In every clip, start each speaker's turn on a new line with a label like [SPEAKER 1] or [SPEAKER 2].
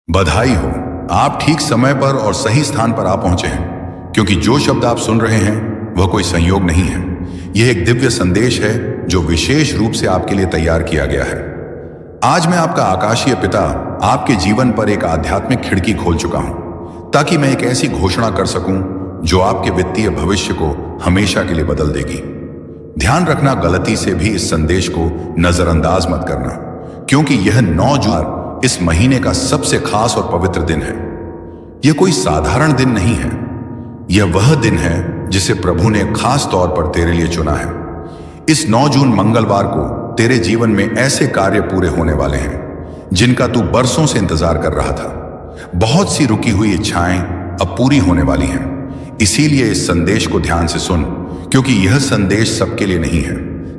[SPEAKER 1] बधाई हो। आप ठीक समय पर और सही स्थान पर आ पहुंचे हैं, क्योंकि जो शब्द आप सुन रहे हैं वह कोई संयोग नहीं है। यह एक दिव्य संदेश है जो विशेष रूप से आपके लिए तैयार किया गया है। आज मैं आपका आकाशीय पिता आपके जीवन पर एक आध्यात्मिक खिड़की खोल चुका हूं, ताकि मैं एक ऐसी घोषणा कर सकूं जो आपके वित्तीय भविष्य को हमेशा के लिए बदल देगी। ध्यान रखना, गलती से भी इस संदेश को नजरअंदाज मत करना, क्योंकि यह 9 जून इस महीने का सबसे खास और पवित्र दिन है। यह कोई साधारण दिन नहीं है। यह वह दिन है जिसे प्रभु ने खास तौर पर तेरे लिए चुना है। इस 9 जून मंगलवार को तेरे जीवन में ऐसे कार्य पूरे होने वाले हैं जिनका तू बरसों से इंतजार कर रहा था। बहुत सी रुकी हुई इच्छाएं अब पूरी होने वाली हैं। इसीलिए इस संदेश को ध्यान से सुन, क्योंकि यह संदेश सबके लिए नहीं है,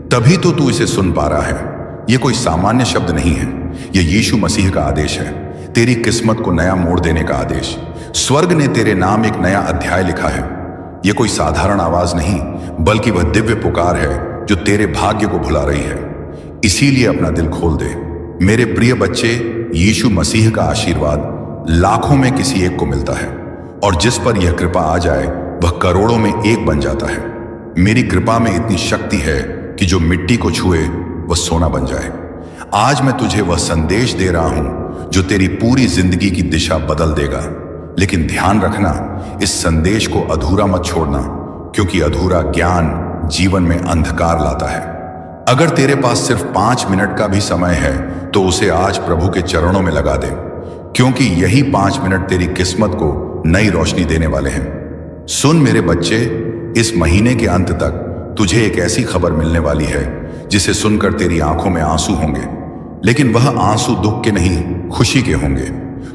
[SPEAKER 1] तभी तो तू इसे सुन पा रहा है। यह कोई सामान्य शब्द नहीं है, यह यीशु मसीह का आदेश है, तेरी किस्मत को नया मोड़ देने का आदेश। स्वर्ग ने तेरे नाम एक नया अध्याय लिखा है। यह कोई साधारण आवाज नहीं, बल्कि वह दिव्य पुकार है जो तेरे भाग्य को भुला रही है। इसीलिए अपना दिल खोल दे। मेरे प्रिय बच्चे, यीशु मसीह का आशीर्वाद लाखों में किसी एक को मिलता है, और जिस पर यह कृपा आ जाए वह करोड़ों में एक बन जाता है। मेरी कृपा में इतनी शक्ति है कि जो मिट्टी को छुए वह सोना बन जाए। आज मैं तुझे वह संदेश दे रहा हूं जो तेरी पूरी जिंदगी की दिशा बदल देगा। लेकिन ध्यान रखना, इस संदेश को अधूरा मत छोड़ना, क्योंकि अधूरा ज्ञान जीवन में अंधकार लाता है। अगर तेरे पास सिर्फ 5 मिनट का भी समय है तो उसे आज प्रभु के चरणों में लगा दे, क्योंकि यही 5 मिनट तेरी किस्मत को नई रोशनी देने वाले हैं। सुन मेरे बच्चे, इस महीने के अंत तक तुझे एक ऐसी खबर मिलने वाली है जिसे सुनकर तेरी आंखों में आंसू होंगे, लेकिन वह आंसू दुख के नहीं, खुशी के होंगे।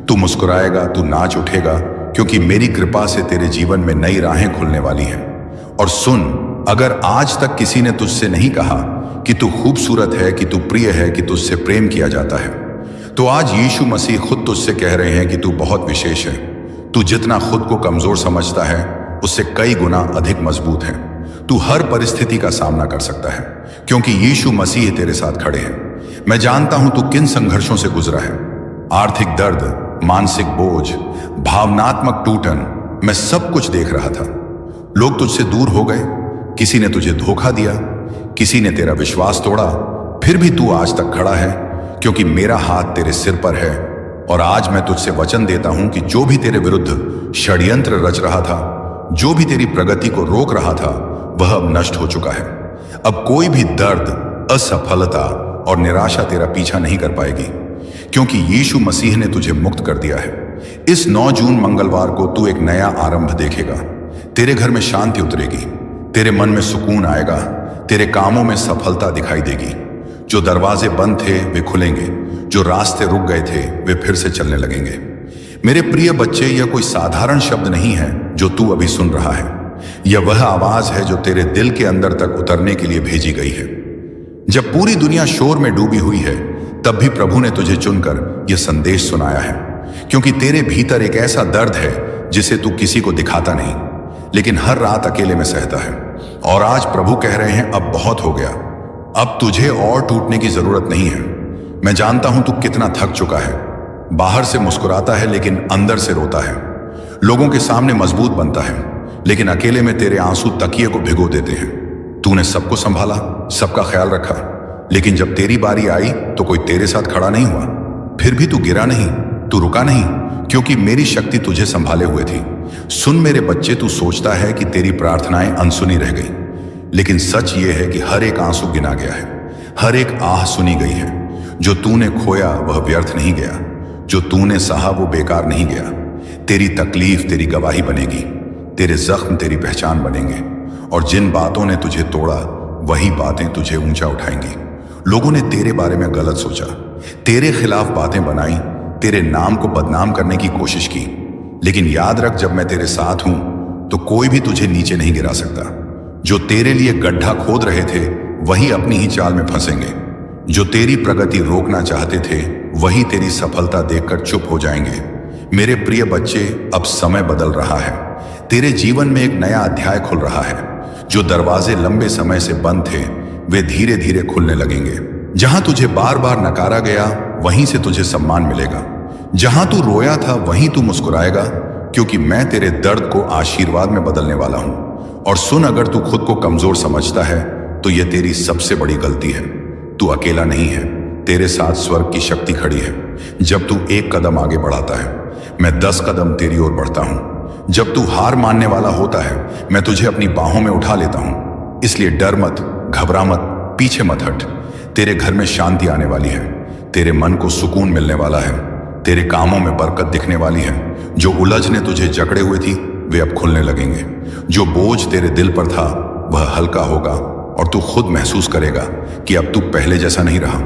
[SPEAKER 1] तू मुस्कुराएगा, तू नाच उठेगा, क्योंकि मेरी कृपा से तेरे जीवन में नई राहें खुलने वाली हैं। और सुन, अगर आज तक किसी ने तुझसे नहीं कहा कि तू खूबसूरत है, कि तू प्रिय है, कि तुझसे प्रेम किया जाता है, तो आज यीशु मसीह खुद तुझसे कह रहे हैं कि तू बहुत विशेष है। तू जितना खुद को कमजोर समझता है उससे कई गुना अधिक मजबूत है। तू हर परिस्थिति का सामना कर सकता है, क्योंकि यीशु मसीह तेरे साथ खड़े हैं। मैं जानता हूं तू किन संघर्षों से गुजरा है। आर्थिक दर्द, मानसिक बोझ, भावनात्मक टूटन, मैं सब कुछ देख रहा था। लोग तुझसे दूर हो गए, किसी ने तुझे धोखा दिया, किसी ने तेरा विश्वास तोड़ा, फिर भी तू आज तक खड़ा है, क्योंकि मेरा हाथ तेरे सिर पर है। और आज मैं तुझसे वचन देता हूं कि जो भी तेरे विरुद्ध षड्यंत्र रच रहा था, जो भी तेरी प्रगति को रोक रहा था, वह अब नष्ट हो चुका है। अब कोई भी दर्द, असफलता और निराशा तेरा पीछा नहीं कर पाएगी, क्योंकि यीशु मसीह ने तुझे मुक्त कर दिया है। इस 9 जून मंगलवार को तू एक नया आरंभ देखेगा। तेरे घर में शांति उतरेगी, तेरे मन में सुकून आएगा, तेरे कामों में सफलता दिखाई देगी। जो दरवाजे बंद थे वे खुलेंगे, जो रास्ते रुक गए थे वे फिर से चलने लगेंगे। मेरे प्रिय बच्चे, यह कोई साधारण शब्द नहीं है जो तू अभी सुन रहा है। यह वह आवाज है जो तेरे दिल के अंदर तक उतरने के लिए भेजी गई है। जब पूरी दुनिया शोर में डूबी हुई है, तब भी प्रभु ने तुझे चुनकर यह संदेश सुनाया है, क्योंकि तेरे भीतर एक ऐसा दर्द है जिसे तू किसी को दिखाता नहीं, लेकिन हर रात अकेले में सहता है। और आज प्रभु कह रहे हैं, अब बहुत हो गया, अब तुझे और टूटने की जरूरत नहीं है। मैं जानता हूं तू कितना थक चुका है। बाहर से मुस्कुराता है लेकिन अंदर से रोता है। लोगों के सामने मजबूत बनता है, लेकिन अकेले में तेरे आंसू तकिए को भिगो देते हैं। तूने सबको संभाला, सबका ख्याल रखा, लेकिन जब तेरी बारी आई तो कोई तेरे साथ खड़ा नहीं हुआ। फिर भी तू गिरा नहीं, तू रुका नहीं, क्योंकि मेरी शक्ति तुझे संभाले हुए थी। सुन मेरे बच्चे, तू सोचता है कि तेरी प्रार्थनाएं अनसुनी रह गई, लेकिन सच ये है कि हर एक आंसू गिना गया है, हर एक आह सुनी गई है। जो तूने खोया वह व्यर्थ नहीं गया, जो तूने सहा वो बेकार नहीं गया। तेरी तकलीफ तेरी गवाही बनेगी, तेरे जख्म तेरी पहचान बनेंगे, और जिन बातों ने तुझे तोड़ा वही बातें तुझे ऊंचा उठाएंगी। लोगों ने तेरे बारे में गलत सोचा, तेरे खिलाफ बातें बनाई, तेरे नाम को बदनाम करने की कोशिश की, लेकिन याद रख, जब मैं तेरे साथ हूं तो कोई भी तुझे नीचे नहीं गिरा सकता। जो तेरे लिए गड्ढा खोद रहे थे वही अपनी ही चाल में फंसेंगे। जो तेरी प्रगति रोकना चाहते थे वही तेरी सफलता देखकर चुप हो जाएंगे। मेरे प्रिय बच्चे, अब समय बदल रहा है। तेरे जीवन में एक नया अध्याय खुल रहा है। जो दरवाजे लंबे समय से बंद थे वे धीरे धीरे खुलने लगेंगे। जहां तुझे बार बार नकारा गया वहीं से तुझे सम्मान मिलेगा। जहां तू रोया था वहीं तू मुस्कुराएगा, क्योंकि मैं तेरे दर्द को आशीर्वाद में बदलने वाला हूं। और सुन, अगर तू खुद को कमजोर समझता है तो यह तेरी सबसे बड़ी गलती है। तू अकेला नहीं है, तेरे साथ स्वर्ग की शक्ति खड़ी है। जब तू एक कदम आगे बढ़ाता है, मैं 10 कदम तेरी ओर बढ़ता हूं। जब तू हार मानने वाला होता है, मैं तुझे अपनी बाहों में उठा लेता हूं। इसलिए डर मत, घबरा मत, पीछे मत हट। तेरे घर में शांति आने वाली है, तेरे मन को सुकून मिलने वाला है, तेरे कामों में बरकत दिखने वाली है। जो उलझने तुझे जकड़े हुए थी वे अब खुलने लगेंगे। जो बोझ तेरे दिल पर था वह हल्का होगा और तू खुद महसूस करेगा कि अब तू पहले जैसा नहीं रहा।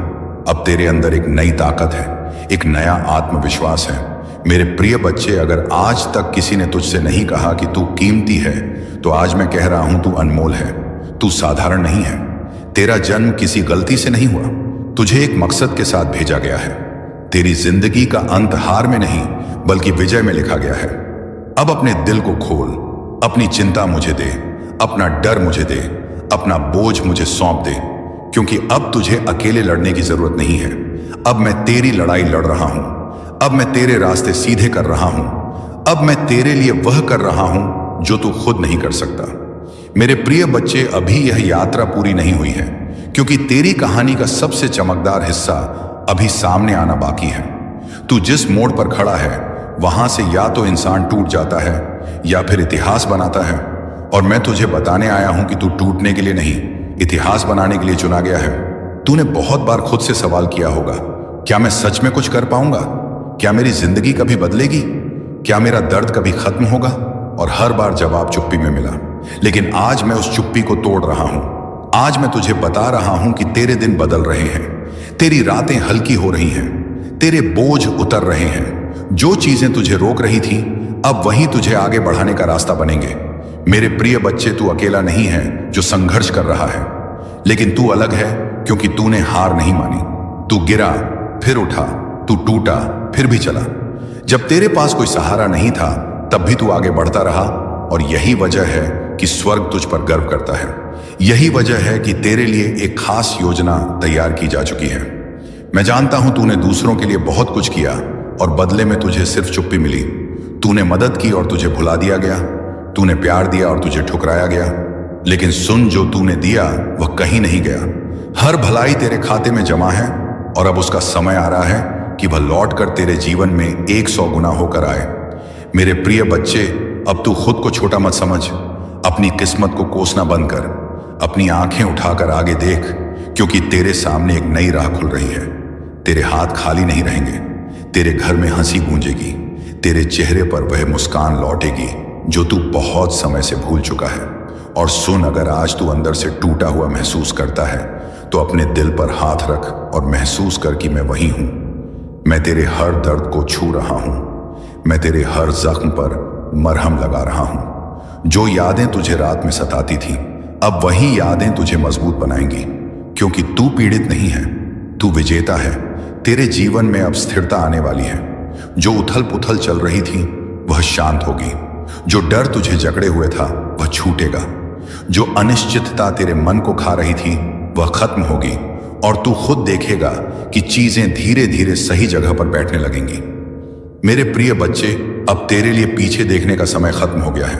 [SPEAKER 1] अब तेरे अंदर एक नई ताकत है, एक नया आत्मविश्वास है। मेरे प्रिय बच्चे, अगर आज तक किसी ने तुझसे नहीं कहा कि तू कीमती है, तो आज मैं कह रहा हूं तू अनमोल है। तू साधारण नहीं है। तेरा जन्म किसी गलती से नहीं हुआ, तुझे एक मकसद के साथ भेजा गया है। तेरी जिंदगी का अंत हार में नहीं बल्कि विजय में लिखा गया है। अब अपने दिल को खोल, अपनी चिंता मुझे दे, अपना डर मुझे दे, अपना बोझ मुझे सौंप दे, क्योंकि अब तुझे अकेले लड़ने की जरूरत नहीं है। अब मैं तेरी लड़ाई लड़ रहा हूं। अब मैं तेरे रास्ते सीधे कर रहा हूं। अब मैं तेरे लिए वह कर रहा हूं जो तू खुद नहीं कर सकता। मेरे प्रिय बच्चे, अभी यह यात्रा पूरी नहीं हुई है, क्योंकि तेरी कहानी का सबसे चमकदार हिस्सा अभी सामने आना बाकी है। तू जिस मोड़ पर खड़ा है वहां से या तो इंसान टूट जाता है या फिर इतिहास बनाता है। और मैं तुझे बताने आया हूं कि तू टूटने के लिए नहीं, इतिहास बनाने के लिए चुना गया है। तूने बहुत बार खुद से सवाल किया होगा, क्या मैं सच में कुछ कर पाऊंगा? क्या मेरी जिंदगी कभी बदलेगी? क्या मेरा दर्द कभी खत्म होगा? और हर बार जवाब चुप्पी में मिला। लेकिन आज मैं उस चुप्पी को तोड़ रहा हूं। आज मैं तुझे बता रहा हूं कि तेरे दिन बदल रहे हैं, तेरी रातें हल्की हो रही हैं, तेरे बोझ उतर रहे हैं। जो चीजें तुझे रोक रही थी अब वही तुझे आगे बढ़ाने का रास्ता बनेंगे। मेरे प्रिय बच्चे, तू अकेला नहीं है जो संघर्ष कर रहा है, लेकिन तू अलग है क्योंकि तूने हार नहीं मानी। तू गिरा, फिर उठा, तू टूटा, फिर भी चला। जब तेरे पास कोई सहारा नहीं था तब भी तू आगे बढ़ता रहा। और यही वजह है कि स्वर्ग तुझ पर गर्व करता है। यही वजह है कि तेरे लिए एक खास योजना तैयार की जा चुकी है। मैं जानता हूं तूने दूसरों के लिए बहुत कुछ किया और बदले में तुझे सिर्फ चुप्पी मिली। तूने मदद की और तुझे भुला दिया गया। तूने प्यार दिया और तुझे ठुकराया गया। लेकिन सुन, जो तूने दिया वह कहीं नहीं गया। हर भलाई तेरे खाते में जमा है और अब उसका समय आ रहा है कि वह लौट कर तेरे जीवन में 100 गुना होकर आए। मेरे प्रिय बच्चे, अब तू खुद को छोटा मत समझ। अपनी किस्मत को कोसना बंद कर। अपनी आंखें उठाकर आगे देख, क्योंकि तेरे सामने एक नई राह खुल रही है। तेरे हाथ खाली नहीं रहेंगे। तेरे घर में हंसी गूंजेगी। तेरे चेहरे पर वह मुस्कान लौटेगी जो तू बहुत समय से भूल चुका है। और सुन, अगर आज तू अंदर से टूटा हुआ महसूस करता है तो अपने दिल पर हाथ रख और महसूस कर कि मैं वही हूं। मैं तेरे हर दर्द को छू रहा हूं। मैं तेरे हर जख्म पर मरहम लगा रहा हूं। जो यादें तुझे रात में सताती थी अब वही यादें तुझे मजबूत बनाएंगी, क्योंकि तू पीड़ित नहीं है, तू विजेता है। तेरे जीवन में अब स्थिरता आने वाली है। जो उथल पुथल चल रही थी वह शांत होगी। जो डर तुझे जकड़े हुए था वह छूटेगा। जो अनिश्चितता तेरे मन को खा रही थी वह खत्म होगी और तू खुद देखेगा कि चीजें धीरे धीरे सही जगह पर बैठने लगेंगी। मेरे प्रिय बच्चे, अब तेरे लिए पीछे देखने का समय खत्म हो गया है।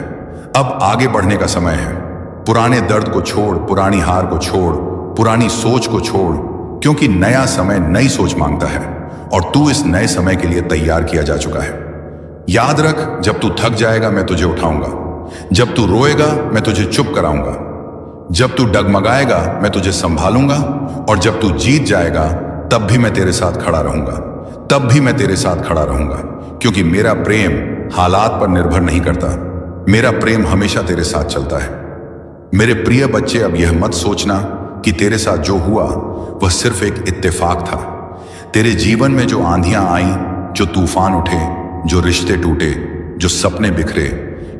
[SPEAKER 1] अब आगे बढ़ने का समय है। पुराने दर्द को छोड़, पुरानी हार को छोड़, पुरानी सोच को छोड़, क्योंकि नया समय नई सोच मांगता है और तू इस नए समय के लिए तैयार किया जा चुका है। याद रख, जब तू थक जाएगा मैं तुझे उठाऊंगा। जब तू रोएगा मैं तुझे चुप कराऊंगा। जब तू डगमगाएगा मैं तुझे संभालूंगा। और जब तू जीत जाएगा तब भी मैं तेरे साथ खड़ा रहूंगा। तब भी मैं तेरे साथ खड़ा रहूंगा, क्योंकि मेरा प्रेम हालात पर निर्भर नहीं करता। मेरा प्रेम हमेशा तेरे साथ चलता है। मेरे प्रिय बच्चे, अब यह मत सोचना कि तेरे साथ जो हुआ वह सिर्फ एक इत्तेफाक था। तेरे जीवन में जो आंधियां आईं, जो तूफान उठे, जो रिश्ते टूटे, जो सपने बिखरे,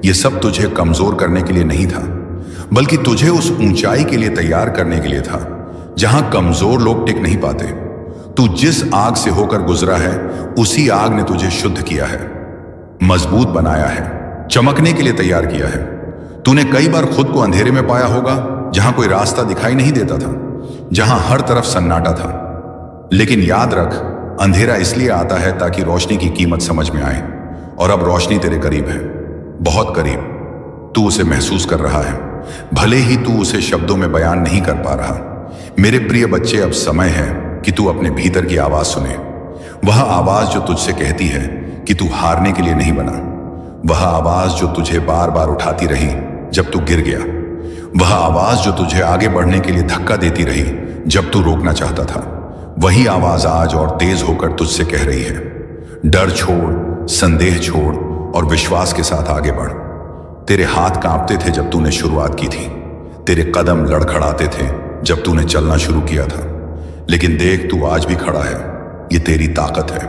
[SPEAKER 1] ये सब तुझे कमजोर करने के लिए नहीं था, बल्कि तुझे उस ऊंचाई के लिए तैयार करने के लिए था जहां कमजोर लोग टिक नहीं पाते। तू जिस आग से होकर गुजरा है उसी आग ने तुझे शुद्ध किया है, मजबूत बनाया है, चमकने के लिए तैयार किया है। तूने कई बार खुद को अंधेरे में पाया होगा, जहां कोई रास्ता दिखाई नहीं देता था, जहां हर तरफ सन्नाटा था। लेकिन याद रख, अंधेरा इसलिए आता है ताकि रोशनी की कीमत समझ में आए, और अब रोशनी तेरे करीब है, बहुत करीब। तू उसे महसूस कर रहा है, भले ही तू उसे शब्दों में बयान नहीं कर पा रहा। मेरे प्रिय बच्चे, अब समय है कि तू अपने भीतर की आवाज सुने। वह आवाज जो तुझसे कहती है कि तू हारने के लिए नहीं बना। वह आवाज जो तुझे बार बार उठाती रही जब तू गिर गया। वह आवाज जो तुझे आगे बढ़ने के लिए धक्का देती रही जब तू रोकना चाहता था। वही आवाज आज और तेज होकर तुझसे कह रही है, डर छोड़, संदेह छोड़ और विश्वास के साथ आगे बढ़। तेरे हाथ कांपते थे जब तूने शुरुआत की थी, तेरे कदम लड़खड़ाते थे जब तूने चलना शुरू किया था, लेकिन देख तू आज भी खड़ा है। ये तेरी ताकत है,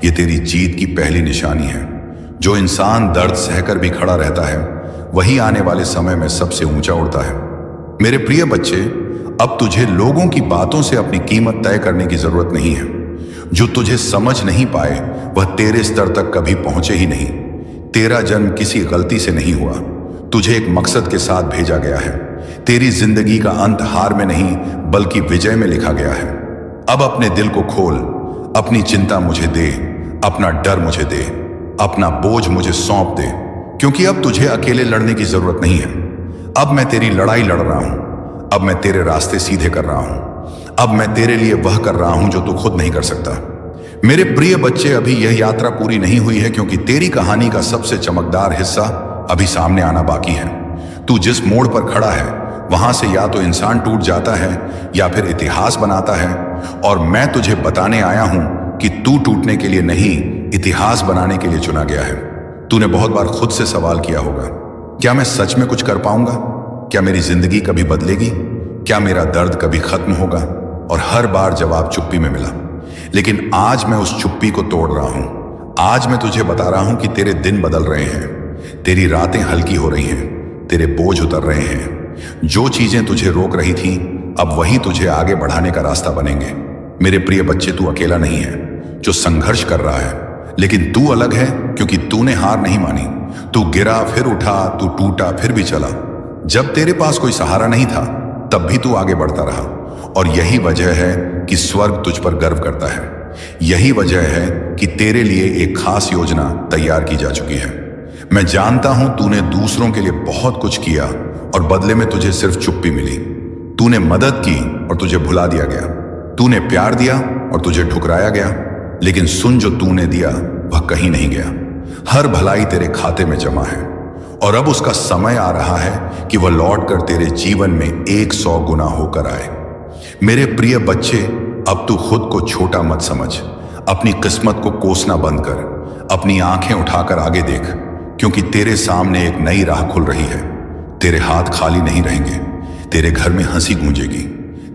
[SPEAKER 1] ये तेरी जीत की पहली निशानी है। जो इंसान दर्द सहकर भी खड़ा रहता है, वही आने वाले समय में सबसे ऊंचा उड़ता है। मेरे प्रिय बच्चे, अब तुझे लोगों की बातों से अपनी कीमत तय करने की जरूरत नहीं है। जो तुझे समझ नहीं पाए वह तेरे स्तर तक कभी पहुंचे ही नहीं। तेरा जन्म किसी गलती से नहीं हुआ, तुझे एक मकसद के साथ भेजा गया है। तेरी जिंदगी का अंत हार में नहीं बल्कि विजय में लिखा गया है। अब अपने दिल को खोल, अपनी चिंता मुझे दे, अपना डर मुझे दे, अपना बोझ मुझे सौंप दे, क्योंकि अब तुझे अकेले लड़ने की जरूरत नहीं है। अब मैं तेरी लड़ाई लड़ रहा हूं, अब मैं तेरे रास्ते सीधे कर रहा हूं, अब मैं तेरे लिए वह कर रहा हूं जो तू खुद नहीं कर सकता। मेरे प्रिय बच्चे, अभी यह यात्रा पूरी नहीं हुई है, क्योंकि तेरी कहानी का सबसे चमकदार हिस्सा अभी सामने आना बाकी है। तू जिस मोड़ पर खड़ा है वहां से या तो इंसान टूट जाता है या फिर इतिहास बनाता है, और मैं तुझे बताने आया हूं कि तू टूटने के लिए नहीं, इतिहास बनाने के लिए चुना गया है। तूने बहुत बार खुद से सवाल किया होगा, क्या मैं सच में कुछ कर पाऊंगा? क्या मेरी जिंदगी कभी बदलेगी? क्या मेरा दर्द कभी खत्म होगा? और हर बार जवाब चुप्पी में मिला। लेकिन आज मैं उस चुप्पी को तोड़ रहा हूं। आज मैं तुझे बता रहा हूं कि तेरे दिन बदल रहे हैं, तेरी रातें हल्की हो रही हैं, तेरे बोझ उतर रहे हैं। जो चीजें तुझे रोक रही थी, अब वही तुझे आगे बढ़ाने का रास्ता बनेंगे। मेरे प्रिय बच्चे, तू अकेला नहीं है जो संघर्ष कर रहा है, लेकिन तू अलग है क्योंकि तूने हार नहीं मानी। तू गिरा फिर उठा, तू टूटा फिर भी चला। जब तेरे पास कोई सहारा नहीं था तब भी तू आगे बढ़ता रहा, और यही वजह है कि स्वर्ग तुझ पर गर्व करता है। यही वजह है कि तेरे लिए एक खास योजना तैयार की जा चुकी है। मैं जानता हूं तूने दूसरों के लिए बहुत कुछ किया और बदले में तुझे सिर्फ चुप्पी मिली। तूने मदद की और तुझे भुला दिया गया। तूने प्यार दिया और तुझे ठुकराया गया। लेकिन सुन, जो तूने दिया वह कहीं नहीं गया। हर भलाई तेरे खाते में जमा है, और अब उसका समय आ रहा है कि वह लौटकर तेरे जीवन में 100 गुना होकर आए। मेरे प्रिय बच्चे, अब तू खुद को छोटा मत समझ। अपनी किस्मत को कोसना बंद कर, अपनी आंखें उठाकर आगे देख, क्योंकि तेरे सामने एक नई राह खुल रही है। तेरे हाथ खाली नहीं रहेंगे, तेरे घर में हंसी गूंजेगी,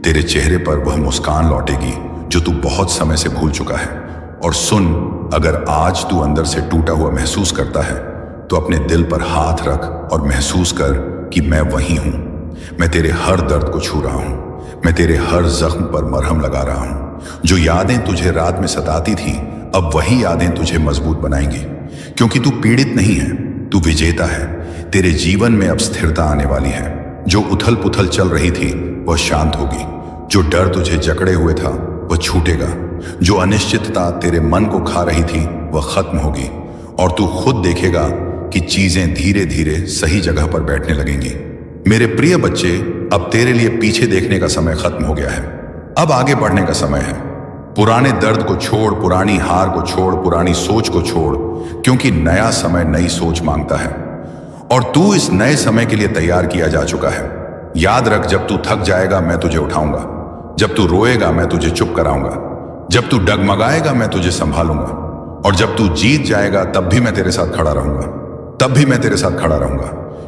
[SPEAKER 1] तेरे चेहरे पर वह मुस्कान लौटेगी जो तू बहुत समय से भूल चुका है। और सुन, अगर आज तू अंदर से टूटा हुआ महसूस करता है तो अपने दिल पर हाथ रख और महसूस कर कि मैं वही हूं। मैं तेरे हर दर्द को छू रहा हूं, मैं तेरे हर जख्म पर मरहम लगा रहा हूं। जो यादें तुझे रात में सताती थी, अब वही यादें तुझे मजबूत बनाएंगी, क्योंकि तू पीड़ित नहीं है, तू विजेता है। तेरे जीवन में अब स्थिरता आने वाली है। जो उथल पुथल चल रही थी वह शांत होगी। जो डर तुझे जकड़े हुए था वह छूटेगा। जो अनिश्चितता तेरे मन को खा रही थी वह खत्म होगी, और तू खुद देखेगा कि चीजें धीरे धीरे सही जगह पर बैठने लगेंगी। मेरे प्रिय बच्चे, अब तेरे लिए पीछे देखने का समय खत्म हो गया है। अब आगे बढ़ने का समय है। पुराने दर्द को छोड़, पुरानी हार को छोड़, पुरानी सोच को छोड़, क्योंकि नया समय नई सोच मांगता है, और तू इस नए समय के लिए तैयार किया जा चुका है। याद रख, जब तू थक जाएगा मैं तुझे उठाऊंगा, जब तू रोएगा मैं तुझे चुप कराऊंगा, जब तू डगमगाएगा मैं तुझे संभालूंगा, और जब तू जीत जाएगा तब भी मैं तेरे साथ खड़ा रहूंगा। तब भी मैं तेरे साथ खड़ा रहूंगा,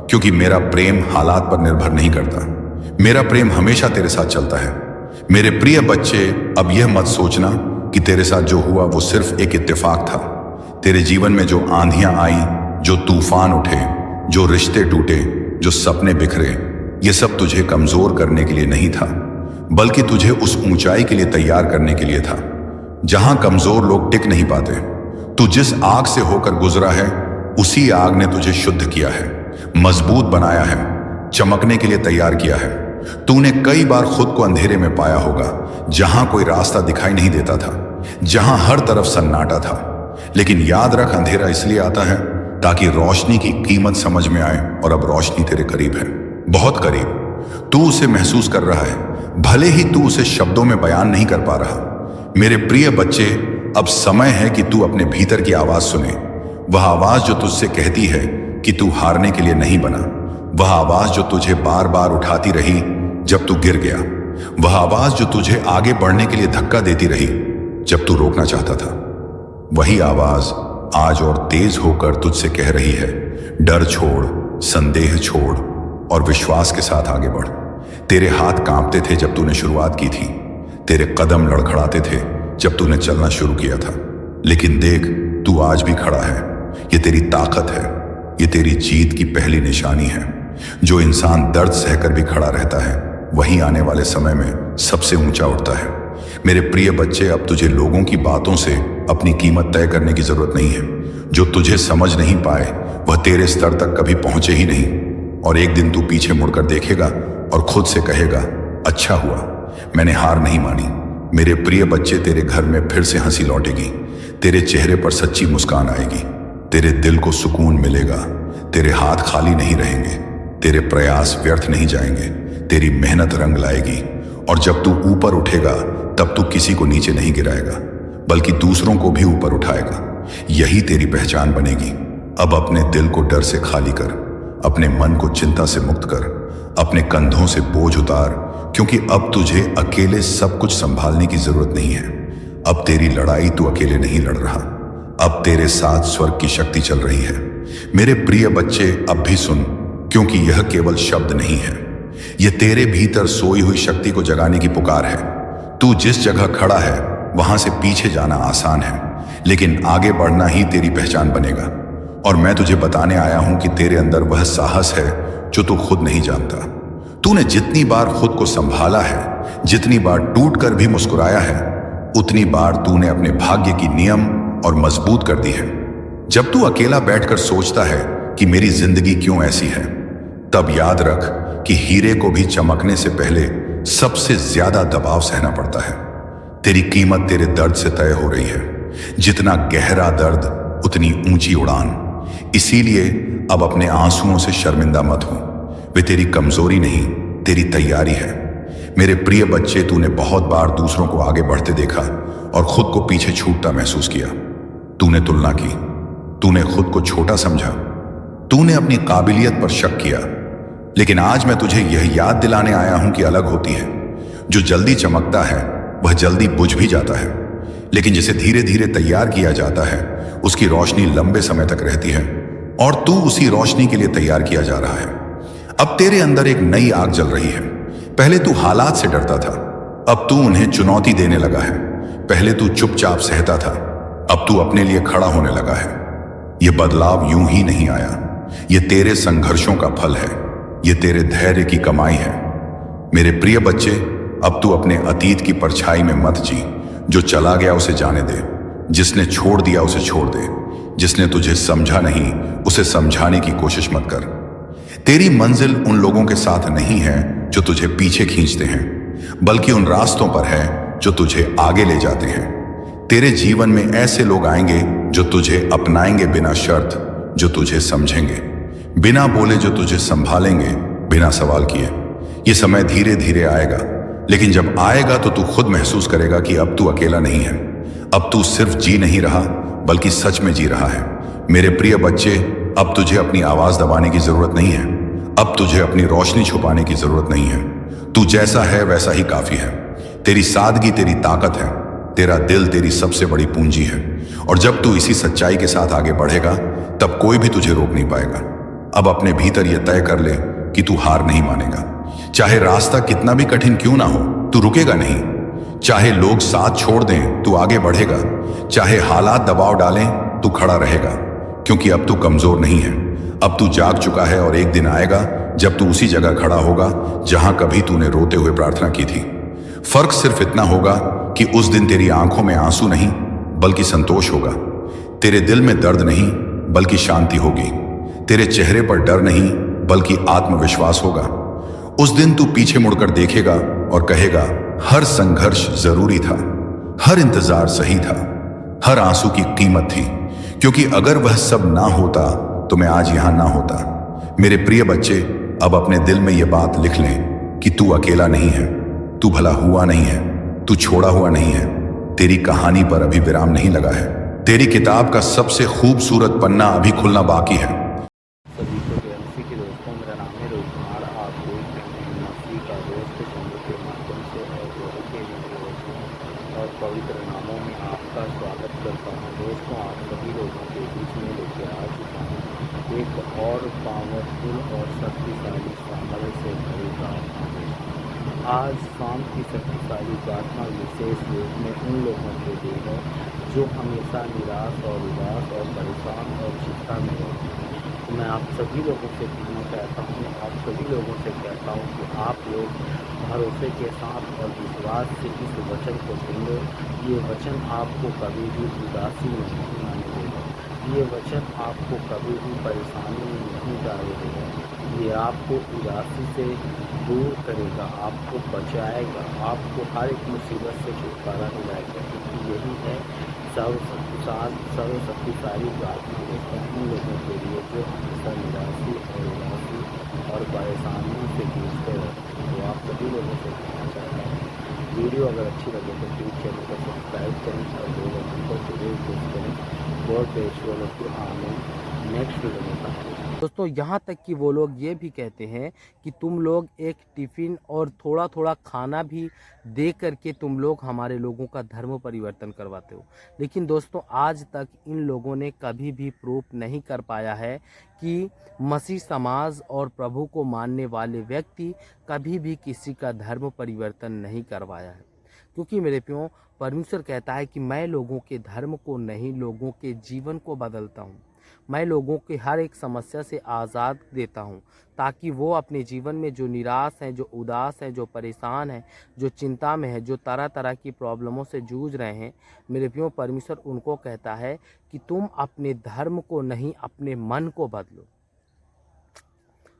[SPEAKER 1] क्योंकि मेरा प्रेम हालात पर निर्भर नहीं करता। मेरा प्रेम हमेशा तेरे साथ चलता है। मेरे प्रिय बच्चे, अब यह मत सोचना कि तेरे साथ जो हुआ वो सिर्फ एक इत्तेफाक था। तेरे जीवन में जो आंधियां आई, जो तूफान उठे, जो रिश्ते टूटे, जो सपने बिखरे, ये सब तुझे कमजोर करने के लिए नहीं था, बल्कि तुझे उस ऊंचाई के लिए तैयार करने के लिए था जहां कमजोर लोग टिक नहीं पाते। तू जिस आग से होकर गुजरा है उसी आग ने तुझे शुद्ध किया है, मजबूत बनाया है, चमकने के लिए तैयार किया है। तूने कई बार खुद को अंधेरे में पाया होगा जहां कोई रास्ता दिखाई नहीं देता था, जहां हर तरफ सन्नाटा था। लेकिन याद रख, अंधेरा इसलिए आता है ताकि रोशनी की कीमत समझ में आए, और अब रोशनी तेरे करीब है, बहुत करीब। तू उसे महसूस कर रहा है, भले ही तू उसे शब्दों में बयान नहीं कर पा रहा। मेरे प्रिय बच्चे, अब समय है कि तू अपने भीतर की आवाज सुने। वह आवाज जो तुझसे कहती है कि तू हारने के लिए नहीं बना। वह आवाज जो तुझे बार बार उठाती रही जब तू गिर गया। वह आवाज जो तुझे आगे बढ़ने के लिए धक्का देती रही जब तू रोकना चाहता था। वही आवाज आज और तेज होकर तुझसे कह रही है, डर छोड़, संदेह छोड़ और विश्वास के साथ आगे बढ़। तेरे हाथ कांपते थे जब तूने शुरुआत की थी, तेरे कदम लड़खड़ाते थे जब तूने चलना शुरू किया था। लेकिन देख, तू आज भी खड़ा है। ये तेरी ताकत है, ये तेरी जीत की पहली निशानी है। जो इंसान दर्द सहकर भी खड़ा रहता है, वही आने वाले समय में सबसे ऊंचा उठता है। मेरे प्रिय बच्चे, अब तुझे लोगों की बातों से अपनी कीमत तय करने की जरूरत नहीं है। जो तुझे समझ नहीं पाए वह तेरे स्तर तक कभी पहुंचे ही नहीं। और एक दिन तू पीछे मुड़कर देखेगा और खुद से कहेगा, अच्छा हुआ मैंने हार नहीं मानी। मेरे प्रिय बच्चे, तेरे घर में फिर से हंसी लौटेगी, तेरे चेहरे पर सच्ची मुस्कान आएगी, तेरे दिल को सुकून मिलेगा, तेरे हाथ खाली नहीं रहेंगे, तेरे प्रयास व्यर्थ नहीं जाएंगे, तेरी मेहनत रंग लाएगी। और जब तू ऊपर उठेगा तब तू किसी को नीचे नहीं गिराएगा, बल्कि दूसरों को भी ऊपर उठाएगा। यही तेरी पहचान बनेगी। अब अपने दिल को डर से खाली कर, अपने मन को चिंता से मुक्त कर, अपने कंधों से बोझ उतार, क्योंकि अब तुझे अकेले सब कुछ संभालने की जरूरत नहीं है। अब तेरी लड़ाई तू अकेले नहीं लड़ रहा, अब तेरे साथ स्वर्ग की शक्ति चल रही है। मेरे प्रिय बच्चे, अब भी सुन, क्योंकि यह केवल शब्द नहीं है, यह तेरे भीतर सोई हुई शक्ति को जगाने की पुकार है। तू जिस जगह खड़ा है वहां से पीछे जाना आसान है, लेकिन आगे बढ़ना ही तेरी पहचान बनेगा। और मैं तुझे बताने आया हूं कि तेरे अंदर वह साहस है जो तू खुद नहीं जानता। तूने जितनी बार खुद को संभाला है, जितनी बार टूट कर भी मुस्कुराया है, उतनी बार तूने अपने भाग्य की नियम और मजबूत कर दी है। जब तू अकेला बैठकर सोचता है कि मेरी जिंदगी क्यों ऐसी है, तब याद रख कि हीरे को भी चमकने से पहले सबसे ज्यादा दबाव सहना पड़ता है। तेरी कीमत तेरे दर्द से तय हो रही है। जितना गहरा दर्द, उतनी ऊंची उड़ान। इसीलिए अब अपने आंसुओं से शर्मिंदा मत हो, वे तेरी कमजोरी नहीं, तेरी तैयारी है। मेरे प्रिय बच्चे, तूने बहुत बार दूसरों को आगे बढ़ते देखा और खुद को पीछे छूटता महसूस किया। तूने तुलना की, तूने खुद को छोटा समझा, तूने अपनी काबिलियत पर शक किया। लेकिन आज मैं तुझे यह याद दिलाने आया हूं कि अलग होती है। जो जल्दी चमकता है वह जल्दी बुझ भी जाता है, लेकिन जिसे धीरे धीरे तैयार किया जाता है उसकी रोशनी लंबे समय तक रहती है। और तू उसी रोशनी के लिए तैयार किया जा रहा है। अब तेरे अंदर एक नई आग जल रही है। पहले तू हालात से डरता था, अब तू उन्हें चुनौती देने लगा है। पहले तू चुपचाप सहता था, अब तू अपने लिए खड़ा होने लगा है। यह बदलाव यूं ही नहीं आया, यह तेरे संघर्षों का फल है, यह तेरे धैर्य की कमाई है। मेरे प्रिय बच्चे, अब तू अपने अतीत की परछाई में मत जी। जो चला गया उसे जाने दे, जिसने छोड़ दिया उसे छोड़ दे, जिसने तुझे समझा नहीं उसे समझाने की कोशिश मत कर। तेरी मंजिल उन लोगों के साथ नहीं है जो तुझे पीछे खींचते हैं, बल्कि उन रास्तों पर है जो तुझे आगे ले जाते हैं। तेरे जीवन में ऐसे लोग आएंगे जो तुझे अपनाएंगे बिना शर्त, जो तुझे समझेंगे बिना बोले, जो तुझे संभालेंगे बिना सवाल किए। ये समय धीरे धीरे आएगा, लेकिन जब आएगा तो तू खुद महसूस करेगा कि अब तू अकेला नहीं है। अब तू सिर्फ जी नहीं रहा, बल्कि सच में जी रहा है। मेरे प्रिय बच्चे, अब तुझे अपनी आवाज दबाने की जरूरत नहीं है, अब तुझे अपनी रोशनी छुपाने की जरूरत नहीं है। तू जैसा है वैसा ही काफी है। तेरी सादगी तेरी ताकत है, तेरा दिल तेरी सबसे बड़ी पूंजी है। और जब तू इसी सच्चाई के साथ आगे बढ़ेगा, तब कोई भी तुझे रोक नहीं पाएगा। अब अपने भीतर यह तय कर ले कि तू हार नहीं मानेगा। चाहे रास्ता कितना भी कठिन क्यों ना हो, तू रुकेगा नहीं। चाहे लोग साथ छोड़ दें, तू आगे बढ़ेगा। चाहे हालात दबाव डालें, तू खड़ा रहेगा। क्योंकि अब तू कमजोर नहीं है, अब तू जाग चुका है। और एक दिन आएगा जब तू उसी जगह खड़ा होगा जहां कभी तूने रोते हुए प्रार्थना की थी। फर्क सिर्फ इतना होगा कि उस दिन तेरी आंखों में आंसू नहीं, बल्कि संतोष होगा। तेरे दिल में दर्द नहीं, बल्कि शांति होगी। तेरे चेहरे पर डर नहीं, बल्कि आत्मविश्वास होगा। उस दिन तू पीछे मुड़कर देखेगा और कहेगा, हर संघर्ष जरूरी था, हर इंतजार सही था, हर आंसू की कीमत थी, क्योंकि अगर वह सब ना होता तो मैं आज यहां ना होता। मेरे प्रिय बच्चे, अब अपने दिल में यह बात लिख लें कि तू अकेला नहीं है, तू भला हुआ नहीं है, तू छोड़ा हुआ नहीं है। तेरी कहानी पर अभी विराम नहीं लगा है। तेरी किताब का सबसे खूबसूरत पन्ना अभी खुलना बाकी है।
[SPEAKER 2] सभी को जेएमसी के दोस्तों, मेरा नाम है रोहित कुमार। आप देख रहे हैं मसीह का दोस्त चंदू के माध्यम से और प्रभु के वचनों और पवित्र नामों में आपका स्वागत करता हूँ। दोस्तों, आप सभी लोगों के बीच में लेके आ चुका हूँ एक और पावरफुल और शक्तिशाली सामर्थ्य से भरी प्रार्थना। आज शाम की शक्तिशाली प्रार्थना विशेष रूप में उन लोगों के लिए है जो हमेशा निराश और उदास और परेशान और चिंता में रहते हैं। मैं आप सभी लोगों से कहना चाहता हूँ, आप सभी लोगों से कहता हूँ कि आप लोग भरोसे के साथ और विश्वास से इस वचन को सुनो। ये वचन आपको कभी भी उदासी नहीं आने देगा। ये वचन आपको कभी भी परेशानी में नहीं डाले देगा। ये आपको उदासी से दूर करेगा, आपको बचाएगा, आपको हर एक मुसीबत से छुटकारा दिलाएगा, क्योंकि यही है सर्वशक्तिशाली प्रार्थना होता है उन लोगों के लिए जो हमेशा निराशी और उदासी और परेशानियों से जूझते रहते हैं। तो आप सभी लोगों से कहना चाहता हूँ, वीडियो अगर अच्छी लगे तो प्लीज़ चैनल को सब्सक्राइब करें और बेल आइकन को जरूर प्रेस करें। God bless you all of you. आमीन। नेक्स्ट वीडियो में बात करें। दोस्तों, यहाँ तक कि वो लोग ये भी कहते हैं कि तुम लोग एक टिफ़िन और थोड़ा थोड़ा खाना भी दे करके तुम लोग हमारे लोगों का धर्म परिवर्तन करवाते हो। लेकिन दोस्तों, आज तक इन लोगों ने कभी भी प्रूफ नहीं कर पाया है कि मसीह समाज और प्रभु को मानने वाले व्यक्ति कभी भी किसी का धर्म परिवर्तन नहीं करवाया है। क्योंकि मेरे प्रियो, परमेश्वर कहता है कि मैं लोगों के धर्म को नहीं, लोगों के जीवन को बदलता हूँ। मैं लोगों के हर एक समस्या से आज़ाद देता हूँ, ताकि वो अपने जीवन में जो निराश हैं, जो उदास हैं, जो परेशान हैं, जो चिंता में हैं, जो तरह तरह की प्रॉब्लमों से जूझ रहे हैं, मेरे प्रियो, परमेश्वर उनको कहता है कि तुम अपने धर्म को नहीं, अपने मन को बदलो।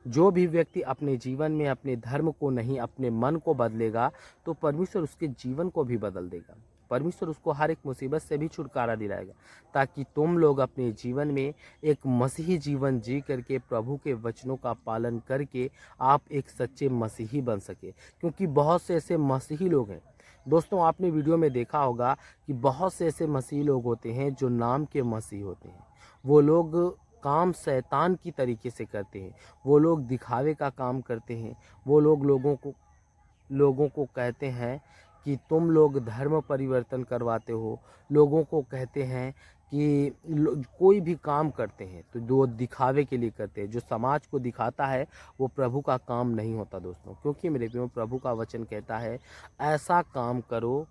[SPEAKER 2] जो भी व्यक्ति अपने जीवन में अपने धर्म को नहीं, अपने मन को बदलेगा, तो परमेश्वर उसके जीवन को भी बदल देगा। परमेश्वर उसको हर एक मुसीबत से भी छुटकारा दिलाएगा, ताकि तुम लोग अपने जीवन में एक मसीही जीवन जी करके, प्रभु के वचनों का पालन करके आप एक सच्चे मसीही बन सके। क्योंकि बहुत से ऐसे मसीही लोग हैं दोस्तों, आपने वीडियो में देखा होगा कि बहुत से ऐसे मसीही लोग होते हैं जो नाम के मसीह होते हैं। वो लोग काम शैतान की तरीके से करते हैं, वो लोग दिखावे का काम करते हैं, वो लोग लोगों को कहते हैं कि तुम लोग धर्म परिवर्तन करवाते हो, लोगों को कहते हैं कि कोई भी काम करते हैं तो दो दिखावे के लिए करते हैं। जो समाज को दिखाता है वो प्रभु का काम नहीं होता दोस्तों। क्योंकि मेरे प्रियो, प्रभु का वचन कहता है ऐसा काम करो